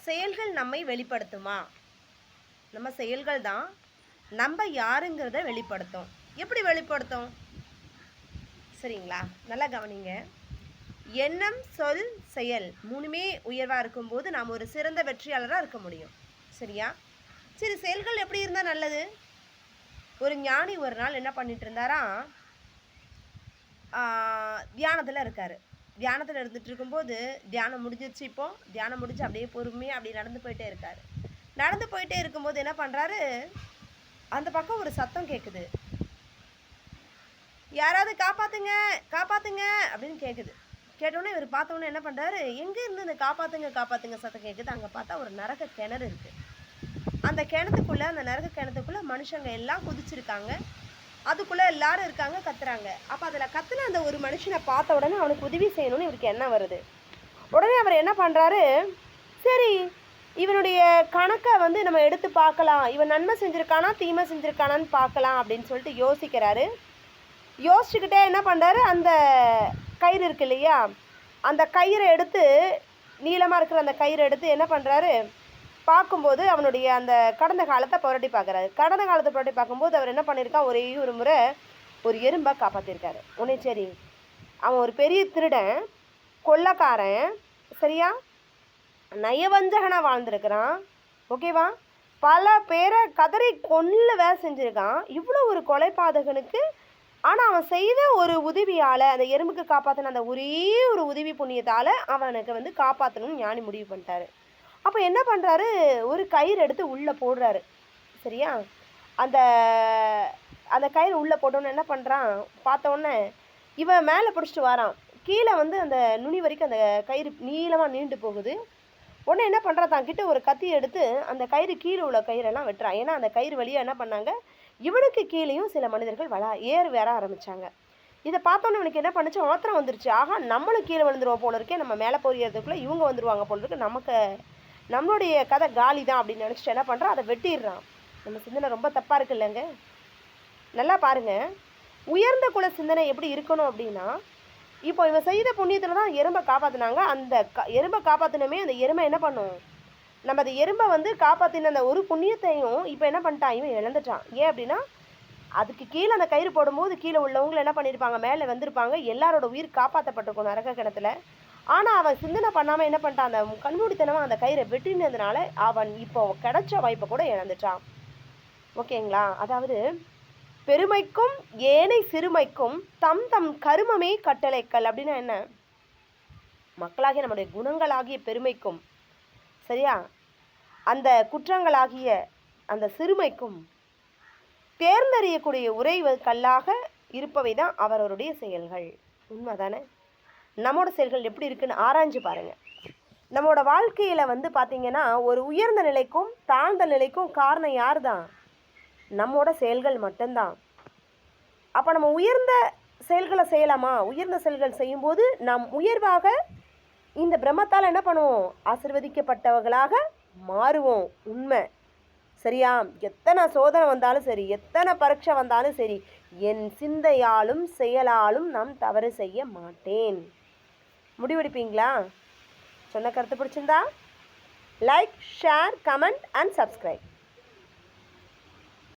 செயல்கள் நம்மை வெளிப்படுத்துமா? நம்ம செயல்கள் தான் நம்ம யாருங்கிறத வெளிப்படுத்தும். எப்படி வெளிப்படுத்தும்? சரிங்களா? நல்லா கவனிங்க. எண்ணம், சொல், செயல் 3மே உயர்வாக இருக்கும்போது நாம் ஒரு சிறந்த வெற்றியாளராக இருக்க முடியும். சரியா? சரி, செயல்கள் எப்படி இருந்தால் நல்லது? ஒரு ஞானி ஒரு நாள் என்ன பண்ணிட்டு இருந்தாராம், தியானத்தில் இருக்கார். தியானத்தில் இருந்துட்டு இருக்கும்போது தியானம் முடிஞ்சிருச்சு. தியானம் முடிஞ்சு அப்படியே பொறுமையாக அப்படியே நடந்து போயிட்டே இருக்கார். நடந்து போயிட்டே இருக்கும்போது என்ன பண்ணுறாரு, அந்த பக்கம் ஒரு சத்தம் கேட்குது. யாராவது காப்பாற்றுங்க காப்பாற்றுங்க அப்படின்னு கேட்குது. கேட்டோன்னே இவர் பார்த்தோன்னே என்ன பண்ணுறாரு, எங்கே இருந்து இந்த காப்பாற்றுங்க காப்பாற்றுங்க சத்தம் கேட்குது? அங்கே பார்த்தா ஒரு நரக கிணறு இருக்குது. அந்த கிணத்துக்குள்ளே, அந்த நரக கிணத்துக்குள்ளே மனுஷங்க எல்லாம் குதிச்சிருக்காங்க. அதுக்குள்ளே எல்லாரும் இருக்காங்க, கத்துறாங்க. அப்போ அதில் கத்துன அந்த ஒரு மனுஷனை பார்த்த உடனே அவனுக்கு உதவி செய்யணும்னு இவருக்கு என்ன வருது. உடனே அவர் என்ன பண்ணுறாரு, சரி இவனுடைய கணக்கை வந்து நம்ம எடுத்து பார்க்கலாம், இவன் நன்மை செஞ்சுருக்கானா தீமை செஞ்சுருக்கானான்னு பார்க்கலாம் அப்படின்னு சொல்லிட்டு யோசிக்கிறாரு. யோசிச்சுக்கிட்டே என்ன பண்ணுறாரு, அந்த கயிறு இருக்கு இல்லையா, அந்த கயிறை எடுத்து, நீளமாக இருக்கிற அந்த கயிறை எடுத்து என்ன பண்ணுறாரு, பார்க்கும்போது அவனுடைய அந்த கடந்த காலத்தை புரட்டி பார்க்குறாரு. கடந்த காலத்தை புரட்டி பார்க்கும்போது அவர் என்ன பண்ணியிருக்கான், ஒரே ஒரு முறை ஒரு எறும்பை காப்பாற்றிருக்காரு. உடனே சரி, அவன் ஒரு பெரிய திருடன், கொள்ளைக்காரன், சரியா, நயவஞ்சகனாக வாழ்ந்துருக்கிறான், ஓகேவா, பல பேரை கதறி கொல்ல வேலை செஞ்சுருக்கான். இவ்வளோ ஒரு கொலைபாதகனுக்கு ஆனால் அவன் செய்த ஒரு உதவியால், அந்த எறும்புக்கு காப்பாற்றின அந்த ஒரே ஒரு உதவி புண்ணியத்தால் அவனுக்கு வந்து காப்பாற்றணும்னு ஞானி முடிவு பண்ணிட்டாரு. அப்போ என்ன பண்ணுறாரு, ஒரு கயிறு எடுத்து உள்ளே போடுறாரு. சரியா, அந்த அந்த கயிறு உள்ளே போட்டோன்னு என்ன பண்ணுறான், பார்த்தோன்னே இவன் மேலே பிடிச்சிட்டு வரான். கீழே வந்து அந்த நுனி வரைக்கும் அந்த கயிறு நீளமாக நீண்டு போகுது. உடனே என்ன பண்ணுறான், தான் கிட்ட ஒரு கத்தி எடுத்து அந்த கயிறு கீழே உள்ள கயிறெல்லாம் வெட்டுறான். ஏன்னா அந்த கயிறு வழியாக என்ன பண்ணாங்க, இவனுக்கு கீழேயும் சில மனிதர்கள் ஏற ஆரம்பித்தாங்க. இதை பார்த்தோன்னே இவனுக்கு என்ன பண்ணுச்சு, ஆத்திரம் வந்துருச்சு. ஆகா, நம்மளும் கீழே விழுந்துருவோம் போல இருக்கே, நம்ம மேலே போகிறதுக்குள்ளே இவங்க வந்துடுவாங்க போல இருக்கு, நம்மளுடைய கதை காலி தான் அப்படின்னு நினச்சிட்டு என்ன பண்ணுறான், அதை வெட்டிடுறான். நம்ம சிந்தனை ரொம்ப தப்பாக இருக்கு இல்லைங்க. நல்லா பாருங்கள், உயர்ந்த குல சிந்தனை எப்படி இருக்கணும் அப்படின்னா, இப்போ இவன் செய்த புண்ணியத்தில் தான் எறும்பை காப்பாற்றினாங்க. அந்த எறும்பை காப்பாற்றினமே அந்த எறும்பை என்ன பண்ணும், நம்ம அந்த எறும்பை வந்து காப்பாற்றின அந்த ஒரு புண்ணியத்தையும் இப்போ என்ன பண்ணிட்டான், இவன் இழந்துட்டான். ஏன் அப்படின்னா, அதுக்கு கீழே அந்த கயிறு போடும்போது கீழே உள்ளவங்களை என்ன பண்ணியிருப்பாங்க, மேலே வந்திருப்பாங்க, எல்லாரோட உயிர் காப்பாற்றப்பட்டிருக்கும் நரக கிணத்துல. ஆனால் அவன் சிந்தனை பண்ணாமல் என்ன பண்ணிட்டான், அந்த கண்மூடித்தனமாக அந்த கயிறை வெட்டினதுனால அவன் இப்போ கிடைச்ச வாய்ப்பை கூட இழந்துட்டான். ஓகேங்களா? அதாவது பெருமைக்கும் ஏனை சிறுமைக்கும் தம் தம் கருமமே கட்டளைக்கல் அப்படின்னா என்ன, மக்களாகிய நம்முடைய குணங்களாகிய பெருமைக்கும், சரியா, அந்த குற்றங்களாகிய அந்த சிறுமைக்கும் தேர்ந்தறியக்கூடிய உரை கல்லாக இருப்பவை தான் அவரவருடைய செயல்கள். உண்மைதானே? நம்மளோட செயல்கள் எப்படி இருக்குன்னு ஆராய்ஞ்சு பாருங்கள். நம்மளோட வாழ்க்கையில் வந்து பார்த்திங்கன்னா ஒரு உயர்ந்த நிலைக்கும் தாழ்ந்த நிலைக்கும் காரணம் யார் தான், நம்மளோட செயல்கள் மட்டும்தான். அப்போ நம்ம உயர்ந்த செயல்களை செய்யலாமா, உயர்ந்த செயல்கள் செய்யும்போது நாம் உயர்வாக இந்த பிரம்மத்தால் என்ன பண்ணுவோம், ஆசீர்வதிக்கப்பட்டவர்களாக மாறுவோம். உண்மை, சரியா? எத்தனை சோதனை வந்தாலும் சரி, எத்தனை பரீட்சை வந்தாலும் சரி, என் சிந்தையாலும் செயலாலும் நாம் தவறு செய்ய மாட்டேன். முடிவெடுப்பீங்களா? சொன்ன கருத்து பிடிச்சிருந்தா like, share, comment and subscribe.